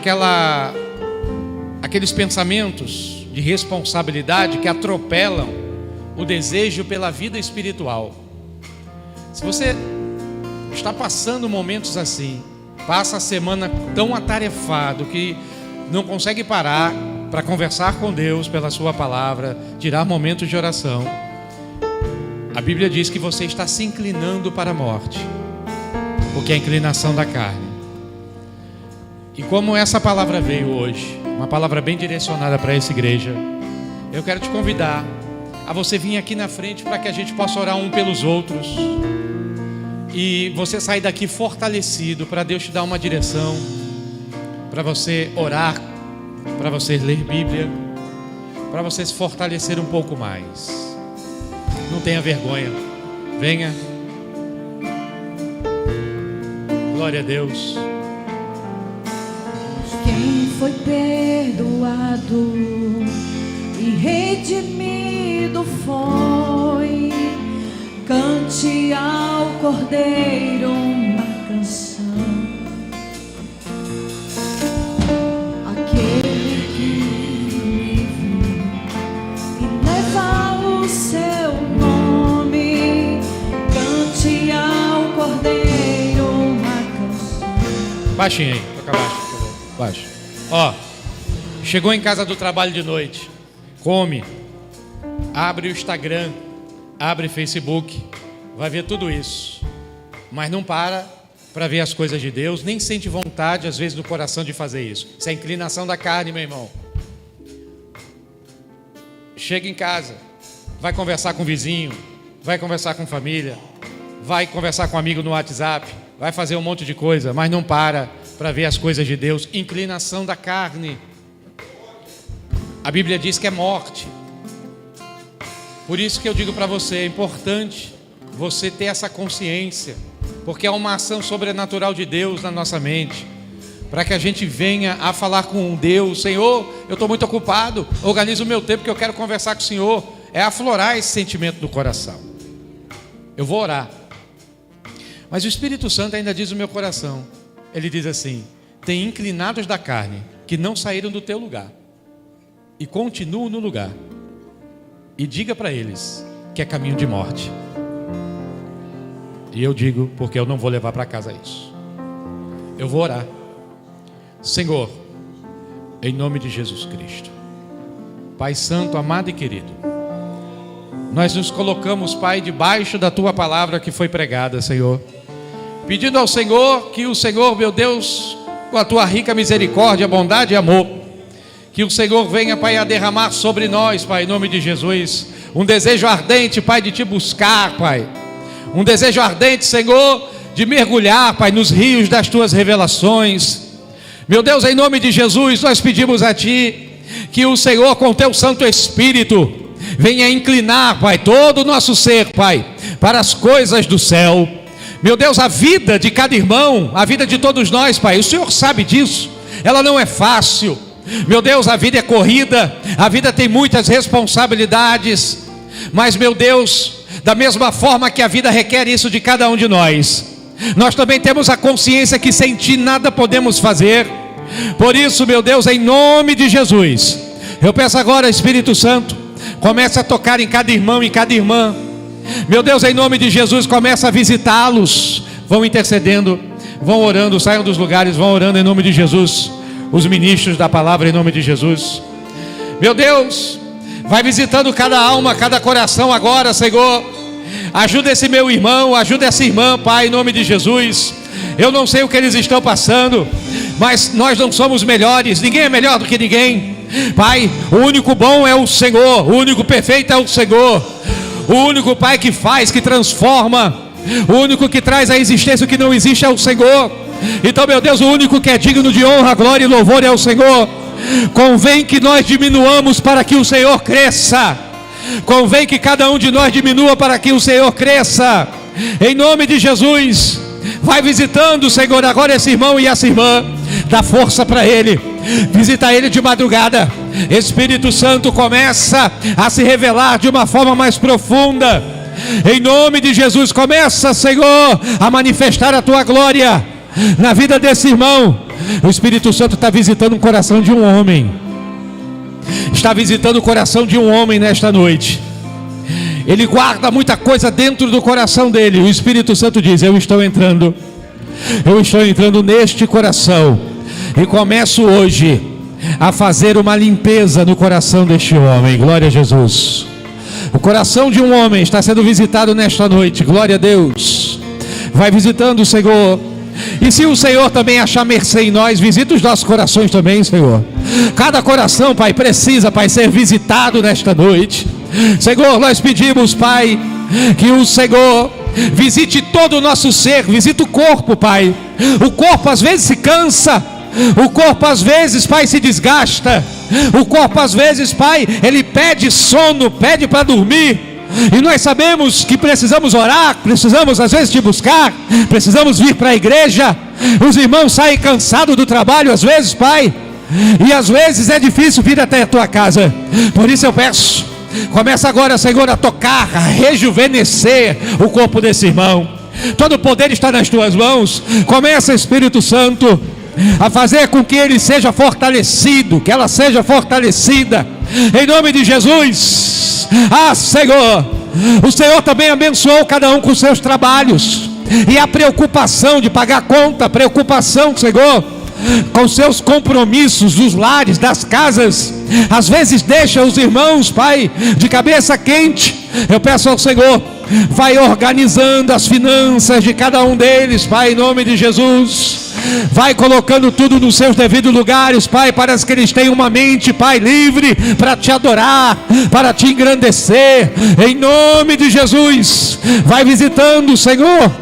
aqueles pensamentos de responsabilidade que atropelam o desejo pela vida espiritual. Se você está passando momentos assim, passa a semana tão atarefado que não consegue parar para conversar com Deus pela sua palavra, tirar momentos de oração, a Bíblia diz que você está se inclinando para a morte, porque é a inclinação da carne. E como essa palavra veio hoje, uma palavra bem direcionada para essa igreja, eu quero te convidar a você vir aqui na frente para que a gente possa orar um pelos outros e você sair daqui fortalecido, para Deus te dar uma direção, para você orar, para você ler Bíblia, para você se fortalecer um pouco mais. Não tenha vergonha, venha. Glória a Deus. Quem foi perdoado e redimido foi, cante ao Cordeiro uma canção. Aquele que vive e leva o seu nome, cante ao Cordeiro uma canção. Baixinho aí, toca baixo, por favor. Baixo. Ó, chegou em casa do trabalho de noite, come, abre o Instagram, abre o Facebook, vai ver tudo isso, mas não para ver as coisas de Deus, nem sente vontade às vezes no coração de fazer isso. Isso é a inclinação da carne, meu irmão. Chega em casa, vai conversar com o vizinho, vai conversar com família, vai conversar com um amigo no WhatsApp, vai fazer um monte de coisa, mas não para ver as coisas de Deus. Inclinação da carne, a Bíblia diz que é morte. Por isso que eu digo para você, é importante você ter essa consciência, porque é uma ação sobrenatural de Deus na nossa mente, para que a gente venha a falar com Deus. Senhor, eu estou muito ocupado, organiza o meu tempo que eu quero conversar com o Senhor. É aflorar esse sentimento do coração. Eu vou orar, mas o Espírito Santo ainda diz no meu coração, ele diz assim: tem inclinados da carne que não saíram do teu lugar e continuam no lugar, e diga para eles que é caminho de morte. E eu digo, porque eu não vou levar para casa isso. Eu vou orar. Senhor, em nome de Jesus Cristo, Pai Santo, amado e querido, nós nos colocamos, Pai, debaixo da Tua palavra que foi pregada, Senhor, pedindo ao Senhor que o Senhor, meu Deus, com a Tua rica misericórdia, bondade e amor, que o Senhor venha, Pai, a derramar sobre nós, Pai, em nome de Jesus, um desejo ardente, Pai, de Te buscar, Pai, um desejo ardente, Senhor, de mergulhar, Pai, nos rios das Tuas revelações. Meu Deus, em nome de Jesus, nós pedimos a Ti que o Senhor, com Teu Santo Espírito, venha inclinar, Pai, todo o nosso ser, Pai, para as coisas do céu. Meu Deus, a vida de cada irmão, a vida de todos nós, Pai, o Senhor sabe disso, ela não é fácil. Meu Deus, a vida é corrida, a vida tem muitas responsabilidades, mas, meu Deus, da mesma forma que a vida requer isso de cada um de nós, nós também temos a consciência que sem Ti nada podemos fazer. Por isso, meu Deus, em nome de Jesus, eu peço agora, Espírito Santo, comece a tocar em cada irmão e cada irmã. Meu Deus, em nome de Jesus, começa a visitá-los. Vão intercedendo, vão orando, saiam dos lugares, vão orando em nome de Jesus. Os ministros da palavra em nome de Jesus. Meu Deus, vai visitando cada alma, cada coração agora, Senhor. Ajuda esse meu irmão, ajuda essa irmã, Pai, em nome de Jesus. Eu não sei o que eles estão passando, mas nós não somos melhores, ninguém é melhor do que ninguém. Pai, o único bom é o Senhor, o único perfeito é o Senhor. O único, Pai, que faz, que transforma, o único que traz à existência o que não existe é o Senhor. Então, meu Deus, o único que é digno de honra, glória e louvor é o Senhor. Convém que nós diminuamos para que o Senhor cresça. Convém que cada um de nós diminua para que o Senhor cresça. Em nome de Jesus, vai visitando, Senhor, agora esse irmão e essa irmã. Dá força para ele. Visita ele de madrugada. Espírito Santo, começa a se revelar de uma forma mais profunda. Em nome de Jesus, começa, Senhor, a manifestar a Tua glória na vida desse irmão. O Espírito Santo está visitando o coração de um homem. Está visitando o coração de um homem nesta noite. Ele guarda muita coisa dentro do coração dele. O Espírito Santo diz: eu estou entrando neste coração, e começo hoje a fazer uma limpeza no coração deste homem. Glória a Jesus. O coração de um homem está sendo visitado nesta noite. Glória a Deus. Vai visitando o Senhor. E se o Senhor também achar mercê em nós, visita os nossos corações também, Senhor. Cada coração, Pai, precisa, Pai, ser visitado nesta noite. Senhor, nós pedimos, Pai, que o Senhor visite todo o nosso ser, visita o corpo, Pai. O corpo às vezes se cansa, o corpo às vezes, Pai, se desgasta. O corpo às vezes, Pai, ele pede sono, pede para dormir. E nós sabemos que precisamos orar, precisamos às vezes te buscar, precisamos vir para a igreja. Os irmãos saem cansados do trabalho às vezes, Pai, e às vezes é difícil vir até a tua casa. Por isso eu peço, começa agora, Senhor, a tocar, a rejuvenescer o corpo desse irmão. Todo o poder está nas tuas mãos. Começa, Espírito Santo, a fazer com que ele seja fortalecido, que ela seja fortalecida, em nome de Jesus. Ah, Senhor, o Senhor também abençoou cada um com seus trabalhos, e a preocupação de pagar conta, a preocupação, Senhor, com seus compromissos dos lares, das casas, às vezes deixa os irmãos, Pai, de cabeça quente. Eu peço ao Senhor, vai organizando as finanças de cada um deles, Pai, em nome de Jesus. Vai colocando tudo nos seus devidos lugares, Pai, para que eles tenham uma mente, Pai, livre para te adorar, para te engrandecer, em nome de Jesus. Vai visitando, Senhor.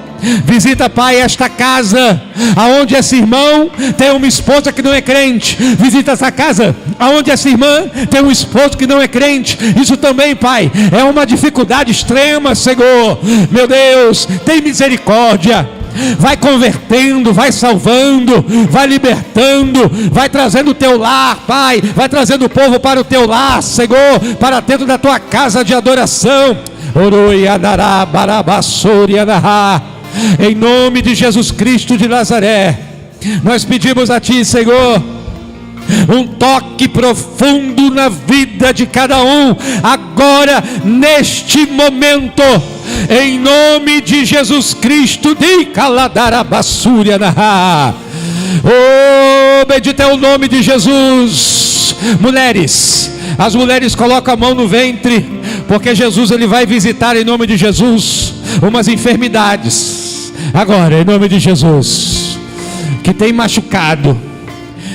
Visita, Pai, esta casa aonde esse irmão tem uma esposa que não é crente. Visita essa casa aonde essa irmã tem um esposo que não é crente. Isso também, Pai, é uma dificuldade extrema, Senhor. Meu Deus, tem misericórdia. Vai convertendo, vai salvando, vai libertando, vai trazendo o teu lar, Pai, vai trazendo o povo para o teu lar, Senhor, para dentro da tua casa de adoração. Em nome de Jesus Cristo de Nazaré, nós pedimos a Ti, Senhor, um toque profundo na vida de cada um, agora, neste momento, em nome de Jesus Cristo. Oh, bendito é o nome de Jesus. Mulheres, as mulheres colocam a mão no ventre, porque Jesus, ele vai visitar em nome de Jesus umas enfermidades agora, em nome de Jesus, que tem machucado,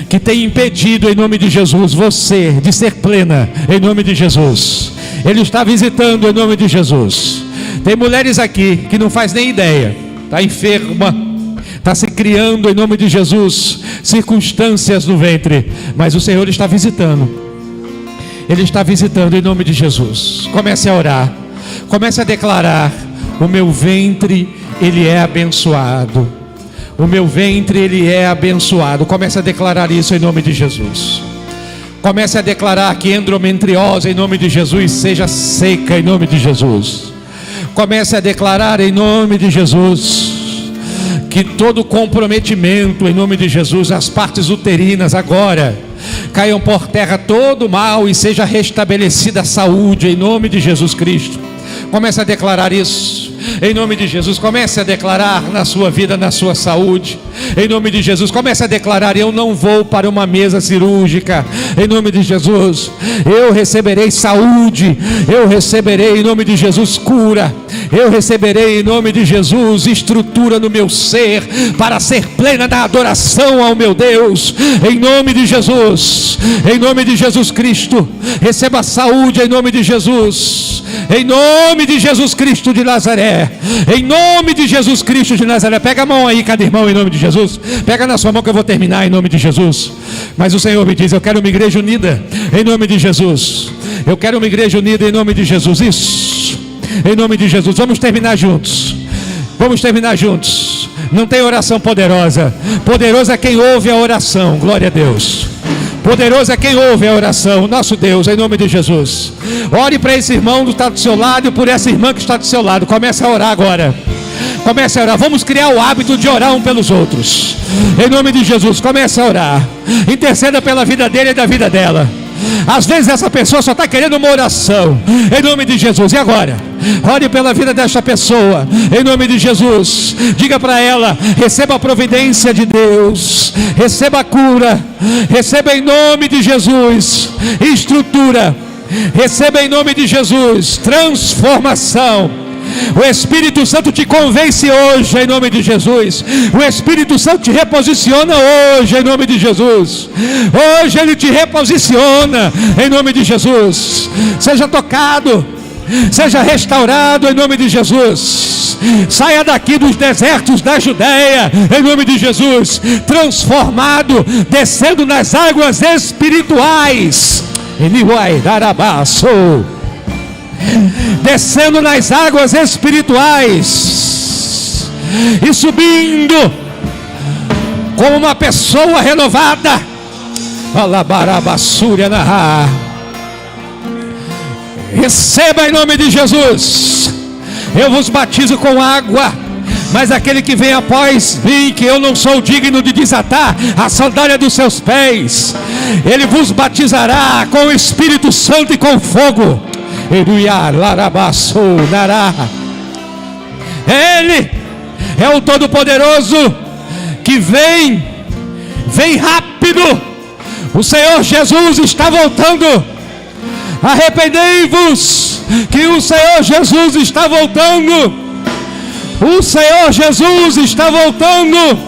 que tem impedido em nome de Jesus você de ser plena, em nome de Jesus. Ele está visitando em nome de Jesus. Tem mulheres aqui que não faz nem ideia, está enferma, está se criando em nome de Jesus circunstâncias no ventre, mas o Senhor está visitando. Ele está visitando em nome de Jesus. Comece a orar, comece a declarar: o meu ventre ele é abençoado. O meu ventre, ele é abençoado. Comece a declarar isso em nome de Jesus. Comece a declarar que endometriose, em nome de Jesus, seja seca em nome de Jesus. Comece a declarar em nome de Jesus que todo comprometimento, em nome de Jesus, as partes uterinas agora caiam por terra todo mal e seja restabelecida a saúde em nome de Jesus Cristo. Comece a declarar isso em nome de Jesus. Comece a declarar na sua vida, na sua saúde, em nome de Jesus. Comece a declarar: eu não vou para uma mesa cirúrgica, em nome de Jesus. Eu receberei saúde, eu receberei em nome de Jesus cura, eu receberei em nome de Jesus estrutura no meu ser, para ser plena da adoração ao meu Deus, em nome de Jesus, em nome de Jesus Cristo. Receba saúde em nome de Jesus, em nome de Jesus Cristo de Nazaré, em nome de Jesus Cristo de Nazaré. Pega a mão aí, cada irmão, em nome de Jesus. Pega na sua mão que eu vou terminar em nome de Jesus. Mas o Senhor me diz: eu quero uma igreja unida em nome de Jesus. Eu quero uma igreja unida em nome de Jesus. Isso, em nome de Jesus. Vamos terminar juntos. Vamos terminar juntos. Não tem oração poderosa. Poderoso é quem ouve a oração. Glória a Deus. Poderoso é quem ouve a oração. Nosso Deus, em nome de Jesus. Ore para esse irmão que está do seu lado e por essa irmã que está do seu lado. Comece a orar agora. Comece a orar. Vamos criar o hábito de orar um pelos outros. Em nome de Jesus, comece a orar. Interceda pela vida dele e da vida dela. Às vezes essa pessoa só está querendo uma oração. Em nome de Jesus. E agora? Ore pela vida desta pessoa. Em nome de Jesus. Diga para ela: receba a providência de Deus. Receba a cura. Receba em nome de Jesus estrutura. Receba em nome de Jesus transformação. O Espírito Santo te convence hoje em nome de Jesus. O Espírito Santo te reposiciona hoje em nome de Jesus. Hoje Ele te reposiciona em nome de Jesus. Seja tocado, seja restaurado em nome de Jesus. Saia daqui dos desertos da Judéia em nome de Jesus, transformado, descendo nas águas espirituais. Ele vai dar abaixo, descendo nas águas espirituais e subindo como uma pessoa renovada. Alabarabassúria narrar. Receba em nome de Jesus. Eu vos batizo com água, mas aquele que vem após mim, que eu não sou digno de desatar a sandália dos seus pés, ele vos batizará com o Espírito Santo e com fogo. Ele é o Todo-Poderoso que vem rápido. O Senhor Jesus está voltando. Arrependei-vos, que o Senhor Jesus está voltando. O Senhor Jesus está voltando.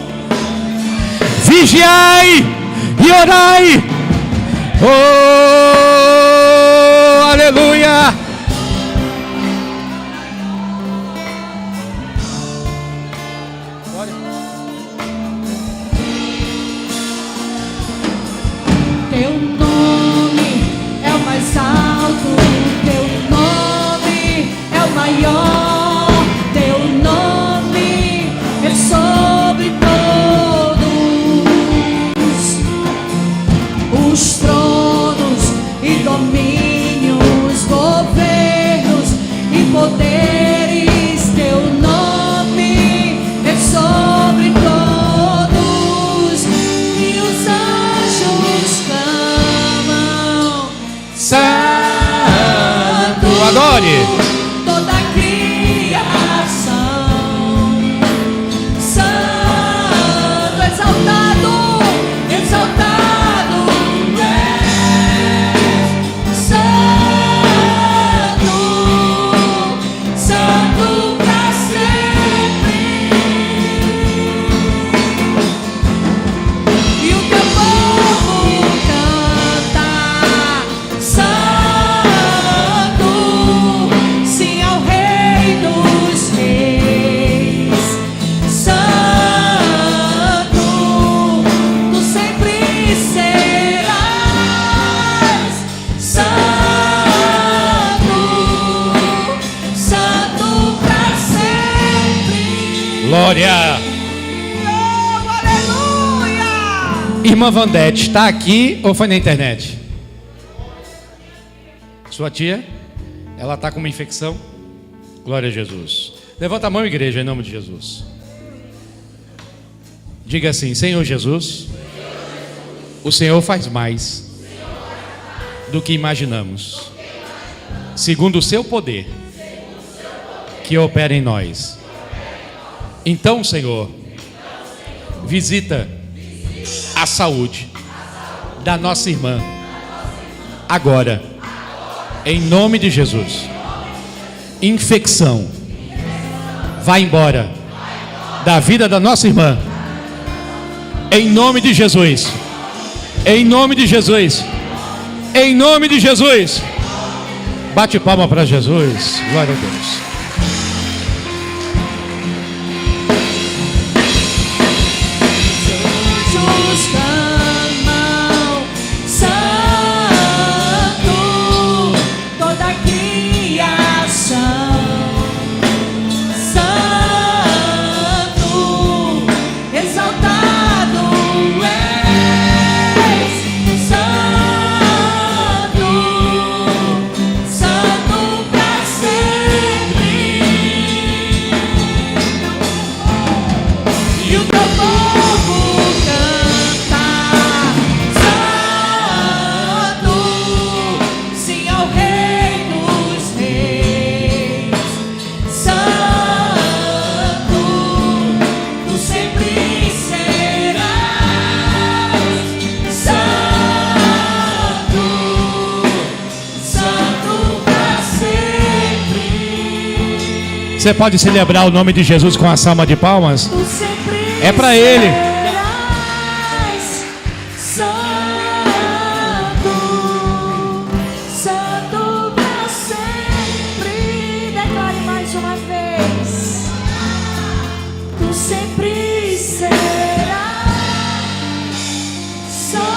Vigiai e orai. Oh, aleluia. Teu nome é o mais alto, teu nome é o maior, teu nome é sobre todos os tronos e domínios, governos e poderes. Teu nome é sobre todos e os anjos clamam: Santo, adore. Toda a criação, Santo, exaltado, exaltado és, Santo, Santo pra sempre. E o teu povo canta: Santo, glória. Oh, aleluia! Irmã Vandete, está aqui ou foi na internet? Sua tia? Ela está com uma infecção? Glória a Jesus. Levanta a mão, igreja, em nome de Jesus. Diga assim: Senhor Jesus, o Senhor faz mais do que imaginamos, segundo o seu poder que opera em nós. Então, Senhor, visita a saúde da nossa irmã agora, em nome de Jesus. Infecção, vai embora da vida da nossa irmã, em nome de Jesus. Em nome de Jesus. Em nome de Jesus. Bate palma para Jesus. Glória a Deus. Anjos clamam, Santo, toda a criação. Santo, exaltado és. Santo, Santo pra sempre. E o teu povo canta, Santo, sim ao Rei dos Reis. Santo, tu sempre serás. Santo, Santo pra sempre. Você pode celebrar o nome de Jesus com a salva de palmas? Tu sempre É pra Ele. serás. Santo, Santo pra sempre. Declare mais uma vez. Tu sempre serás. Santo,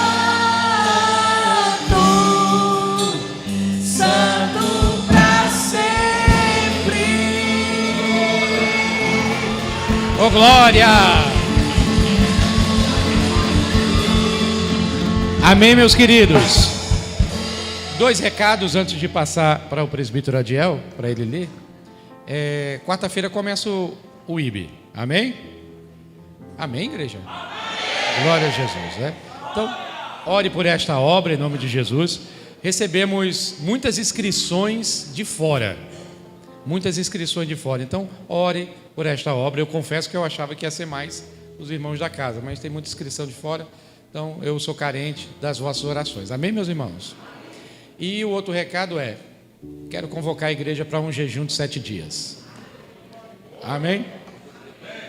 Santo pra sempre. Oh, glória! Amém, meus queridos. 2 recados antes de passar para o presbítero Adiel, para ele ler. Quarta-feira começa o IB. Amém? Amém, igreja? Amém. Glória a Jesus, né? Então, ore por esta obra em nome de Jesus. Recebemos muitas inscrições de fora. Muitas inscrições de fora. Então, ore por esta obra. Eu confesso que eu achava que ia ser mais os irmãos da casa, mas tem muita inscrição de fora. Então, eu sou carente das vossas orações. Amém, meus irmãos? E o outro recado é: quero convocar a igreja para um jejum de 7 dias. Amém?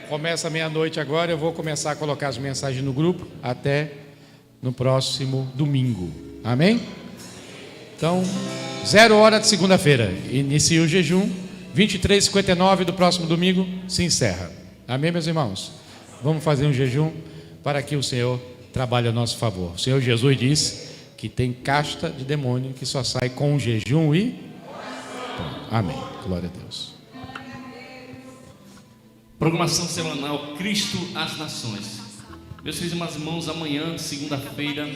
Começa meia-noite agora. Eu vou começar a colocar as mensagens no grupo até no próximo domingo. Amém? Então, 0 hora de segunda-feira inicia o jejum. 23h59 do próximo domingo se encerra. Amém, meus irmãos? Vamos fazer um jejum para que o Senhor trabalhe a nosso favor. O Senhor Jesus diz que tem casta de demônio que só sai com jejum e... Amém. Glória a Deus. Programação semanal Cristo às Nações. Meus filhos e meus irmãos, amanhã, segunda-feira,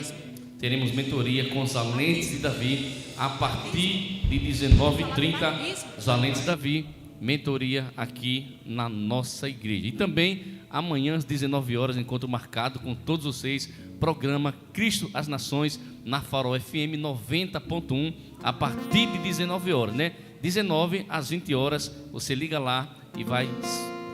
teremos mentoria com os valentes de Davi, a partir de 19h30. Os valentes de Davi, mentoria aqui na nossa igreja. E também amanhã às 19 horas, encontro marcado com todos vocês, programa Cristo às Nações na Farol FM 90.1, a partir de 19 horas, né? 19 às 20 horas, você liga lá e vai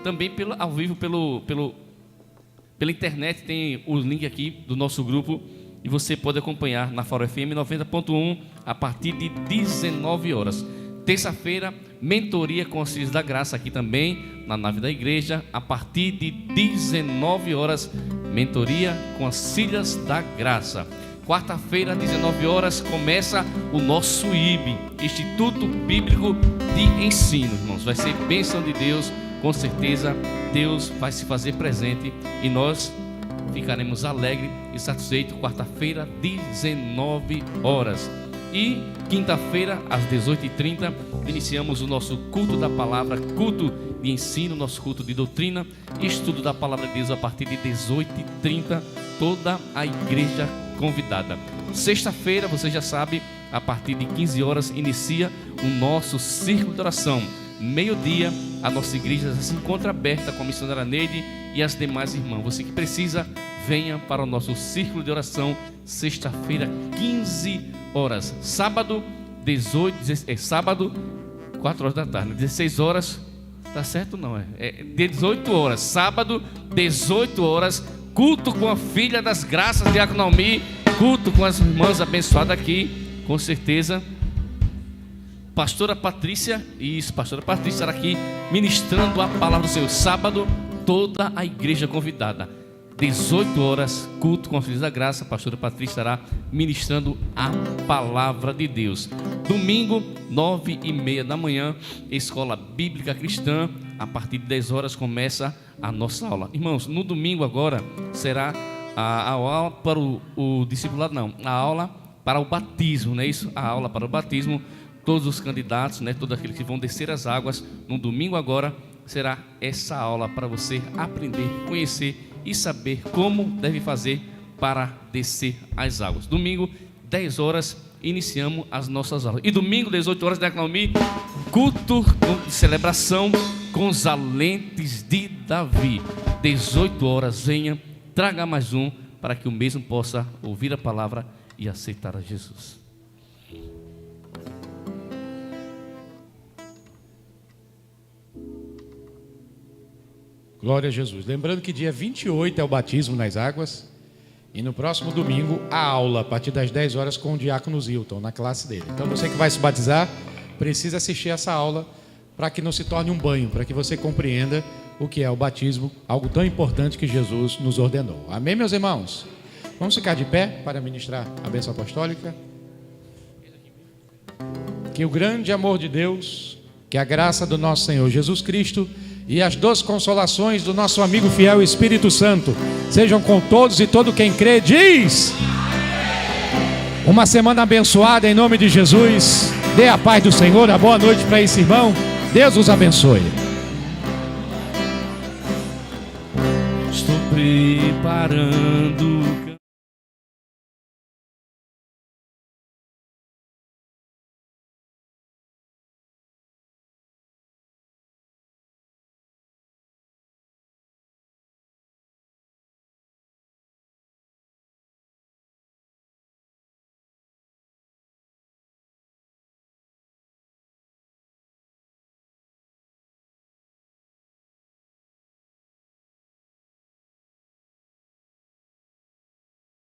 também ao vivo pela internet, tem o link aqui do nosso grupo e você pode acompanhar na Farol FM 90.1 a partir de 19 horas. Terça-feira, mentoria com os Filhos da Graça aqui também, na nave da igreja, a partir de 19 horas, mentoria com as Filhas da Graça. Quarta-feira, 19 horas, começa o nosso IB, Instituto Bíblico de Ensino, irmãos. Vai ser bênção de Deus, com certeza Deus vai se fazer presente e nós ficaremos alegres e satisfeitos. Quarta-feira, 19 horas. E quinta-feira, às 18h30, iniciamos o nosso culto da palavra, culto de ensino, nosso culto de doutrina e estudo da palavra de Deus a partir de 18h30, toda a igreja convidada. Sexta-feira, você já sabe, a partir de 15 horas inicia o nosso círculo de oração. Meio-dia, a nossa igreja já se encontra aberta com a missionária Neide e as demais irmãs. Você que precisa, venha para o nosso círculo de oração, sexta-feira, 15 horas. Sábado, 4 horas da tarde, 16 horas, tá certo não? É 18 horas, sábado, 18 horas, culto com a filha das graças de Almi, culto com as irmãs abençoadas aqui, com certeza. Pastora Patrícia estará aqui ministrando a palavra do Senhor. Sábado, toda a igreja convidada. 18 horas, culto com a filha da graça. A pastora Patrícia estará ministrando a palavra de Deus. Domingo, 9h30 da manhã, Escola Bíblica Cristã. A partir de 10 horas começa a nossa aula. Irmãos, no domingo agora será a aula para o discipulado, não, a aula para o batismo, não é isso? A aula para o batismo. Todos os candidatos, né, todos aqueles que vão descer as águas, no domingo agora, será essa aula para você aprender, conhecer e saber como deve fazer para descer as águas. Domingo, 10 horas, iniciamos as nossas aulas. E domingo, 18 horas, da Almi, culto de celebração com os valentes de Davi. 18 horas, venha, traga mais um, para que o mesmo possa ouvir a palavra e aceitar a Jesus. Glória a Jesus. Lembrando que dia 28 é o batismo nas águas. E no próximo domingo, a aula, a partir das 10 horas, com o diácono Zilton, na classe dele. Então você que vai se batizar, precisa assistir essa aula para que não se torne um banho, para que você compreenda o que é o batismo, algo tão importante que Jesus nos ordenou. Amém, meus irmãos? Vamos ficar de pé para ministrar a bênção apostólica. Que o grande amor de Deus, que a graça do nosso Senhor Jesus Cristo e as doces consolações do nosso amigo fiel Espírito Santo sejam com todos e todo quem crê diz: uma semana abençoada em nome de Jesus. Dê a paz do Senhor, a boa noite para esse irmão. Deus os abençoe. Estou preparando